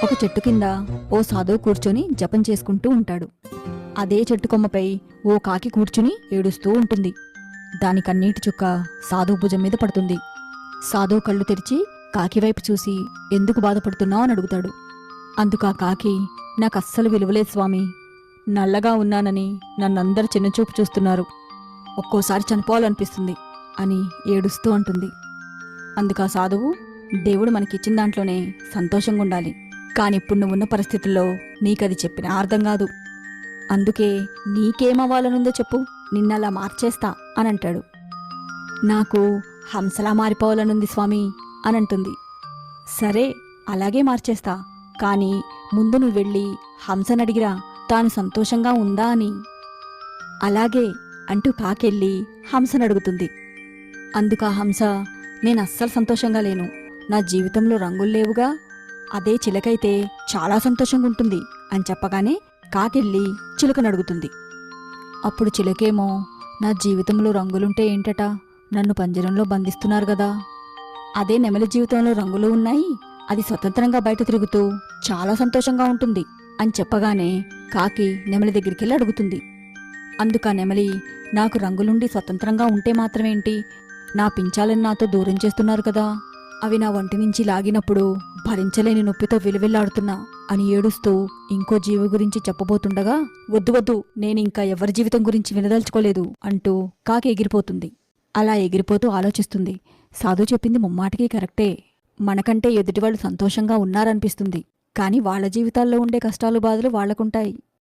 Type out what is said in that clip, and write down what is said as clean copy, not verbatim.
ఒక చెట్టు కింద ఓ సాధువు కూర్చొని జపం చేసుకుంటూ ఉంటాడు. అదే చెట్టు కొమ్మపై ఓ కాకి కూర్చుని ఏడుస్తూ ఉంటుంది. దాని కన్నీటి చుక్క సాధువు భుజం మీద పడుతుంది. సాధువు కళ్ళు తెరిచి కాకి వైపు చూసి ఎందుకు బాధపడుతున్నావు అని అడుగుతాడు. అందుకా కాకి, నాకస్సలు విలువలేదు స్వామి, నల్లగా ఉన్నానని నన్నందరూ చిన్నచూపు చూస్తున్నారు, ఒక్కోసారి చనిపోవాలనిపిస్తుంది అని ఏడుస్తూ అంటుంది. అందుకా సాధువు, దేవుడు మనకిచ్చిన దాంట్లోనే సంతోషంగా ఉండాలి, కానీ ఇప్పుడు నువ్వున్న పరిస్థితుల్లో నీకది చెప్పినా అర్థం కాదు. అందుకే నీకేమవ్వాలనుందో చెప్పు, నిన్నలా మార్చేస్తా అనంటాడు. నాకు హంసలా మారిపోవాలనుంది స్వామి అనంటుంది. సరే, అలాగే మార్చేస్తా, కానీ ముందు నువ్వు వెళ్ళి హంసనడిగిరా తాను సంతోషంగా ఉందా అని. అలాగే అంటూ కాకెళ్ళి హంసనడుగుతుంది. అందుకా హంస, నేనస్సలు సంతోషంగా లేను, నా జీవితంలో రంగుల్లేవుగా, అదే చిలకైతే చాలా సంతోషంగా ఉంటుంది అని చెప్పగానే కాకెళ్ళి చిలుకనడుగుతుంది. అప్పుడు చిలకేమో, నా జీవితంలో రంగులుంటే ఏంటట, నన్ను పంజరంలో బంధిస్తున్నారు గదా, అదే నెమలి జీవితంలో రంగులు ఉన్నాయి, అది స్వతంత్రంగా బయట తిరుగుతూ చాలా సంతోషంగా ఉంటుంది అని చెప్పగానే కాకి నెమలి దగ్గరికెళ్ళి అడుగుతుంది. అందుకా నెమలి, నాకు రంగులుండి స్వతంత్రంగా ఉంటే మాత్రమేంటి, నా పించాలని నాతో దూరం చేస్తున్నారు కదా, అవి నా ఒంటి నుంచి లాగినప్పుడు భరించలేని నొప్పితో విలువెల్లాడుతున్నా అని ఏడుస్తూ ఇంకో జీవి గురించి చెప్పబోతుండగా, వద్దు వద్దు, నేనింకా ఎవరి జీవితం గురించి వినదలుచుకోలేదు అంటూ కాకి ఎగిరిపోతుంది. అలా ఎగిరిపోతూ ఆలోచిస్తుంది, సాధు చెప్పింది ముమ్మాటికి కరెక్టే, మనకంటే ఎదుటివాళ్ళు సంతోషంగా ఉన్నారనిపిస్తుంది, కానీ వాళ్ళ జీవితాల్లో ఉండే కష్టాలు బాధలు వాళ్లకుంటాయి.